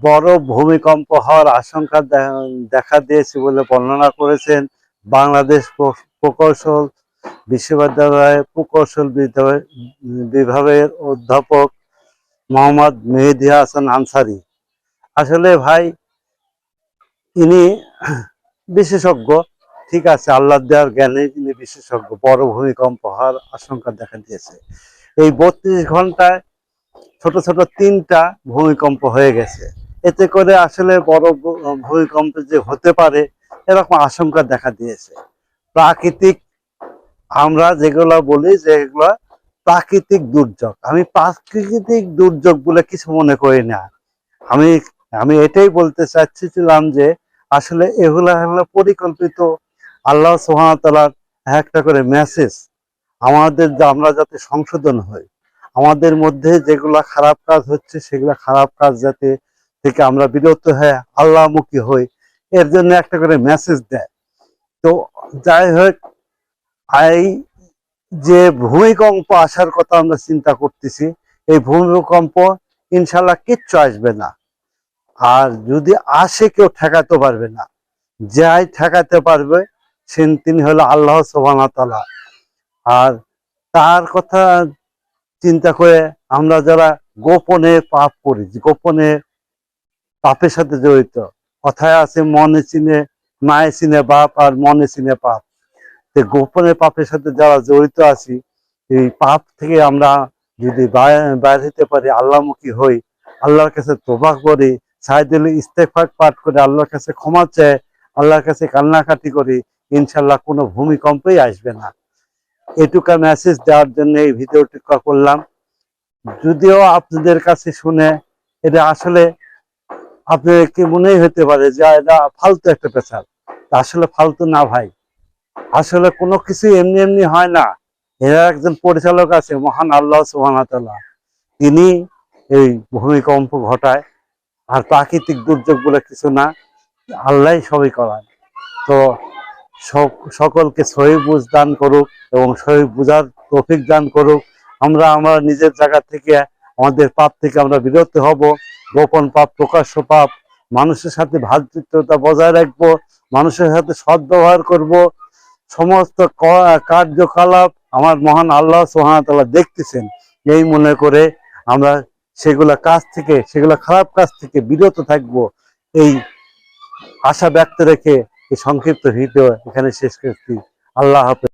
বড় ভূমিকম্প হওয়ার আশঙ্কা দেখা দিয়েছে বলে বর্ণনা করেছেন বাংলাদেশ প্রকৌশল বিশ্ববিদ্যালয়ের প্রকৌশল বিভাগের অধ্যাপক মোহাম্মদ মেহেদী হাসান আনসারী। আসলে ভাই, ইনি বিশেষজ্ঞ, ঠিক আছে, আল্লাহ দেওয়ার জ্ঞানে ইনি বিশেষজ্ঞ। বড় ভূমিকম্প হওয়ার আশঙ্কা দেখা দিয়েছে। এই 32 ঘন্টায় ছোট ছোট 3টা ভূমিকম্প হয়ে গেছে। এতে করে আসলে বড় ভূমিকম্প যে হতে পারে এরকম আশঙ্কা দেখা দিয়েছে। প্রাকৃতিক, আমরা যেগুলো বলি যে এগুলো প্রাকৃতিক দুর্যোগ, আমি প্রাকৃতিক দুর্যোগ বলে কিছু মনে করি না। আমি আমি এটাই বলতে চাচ্ছিলাম যে আসলে এগুলা হলো পরিকল্পিত আল্লাহ সুবহানাহু ওয়া তাআলার একটা করে মেসেজ, আমাদের আমরা যাতে সংশোধন হই, আমাদের মধ্যে যেগুলা খারাপ কাজ হচ্ছে সেগুলা খারাপ কাজ যাতে থেকে আমরা বিরত হয়ে আল্লাহমুখী হই, এর জন্য একটা করে মেসেজ দেয়। তো যাই হোক, এই যে ভূমিকম্প আসার কথা আমরা চিন্তা করতেছি, এই ভূমিকম্প ইনশাল্লাহ কিচ্ছু আসবে না। আর যদি আসে কেউ ঠেকাতে পারবে না। যাই ঠেকাতে পারবে তিনি হলো আল্লাহ সুবহানাহু ওয়া তাআলা। আর তার কথা চিন্তা করে আমরা যারা গোপনে পাপ করি, গোপনে পাপের সাথে জড়িত, কথায় আছে মনে চিনে মায়ে চিনে বাপ আর মনে চিনে পাপ। গোপনে পাপের সাথে যারা জড়িত আছি, এই পাপ থেকে আমরা যদি বাইর হতে পারি, আল্লাহমুখী হই, আল্লাহর কাছে তওবা করি, সাইদুল ইস্তেগফার পাঠ করে আল্লাহর কাছে ক্ষমা চাই, আল্লাহর কাছে কান্নাকাটি করি, ইনশাল্লাহ কোনো ভূমিকম্পই আসবে না। এটুকা মেসেজ দেওয়ার জন্য এই ভিডিওটি করলাম। যদিও আপনাদের কাছে শুনে এটা আসলে আপনাদের কি মনেই হতে পারে যে এটা ফালতু একটা পেশাল। আসলে ফালতু না ভাই, আসলে কোনো কিছু এমনি এমনি হয় না। এর একজন পরিচালক আছে, মহান আল্লাহ সুবহানাহু ওয়া তাআলা, তিনি এই ভূমিকম্প ঘটায়। আর প্রাকৃতিক দুর্যোগ বলে কিছু না, আল্লাহ সবই করায়। তো সকলকে সহি বুঝ দান করুক এবং সহি বুঝার তৌফিক দান করুক। আমরা নিজের জায়গা থেকে, আমাদের পাপ থেকে আমরা বিরত হব। গোপন পাপ, প্রকাশ্য পাপ, মানুষের সাথে ভ্রাতৃত্বতা বজায় রাখবো, মানুষের সাথে সদ্ব্যবহার করব। সমস্ত কার্যকলাপ আমার মহান আল্লাহ সুবহানাহু ওয়া তাআলা দেখতেছেন, এই মনে করে আমরা সেগুলা খারাপ কাজ থেকে বিরত থাকব, এই আশা ব্যক্ত রেখে এই সংক্ষিপ্ত ভিডিও এখানে শেষ করছি। আল্লাহ হাফেজ।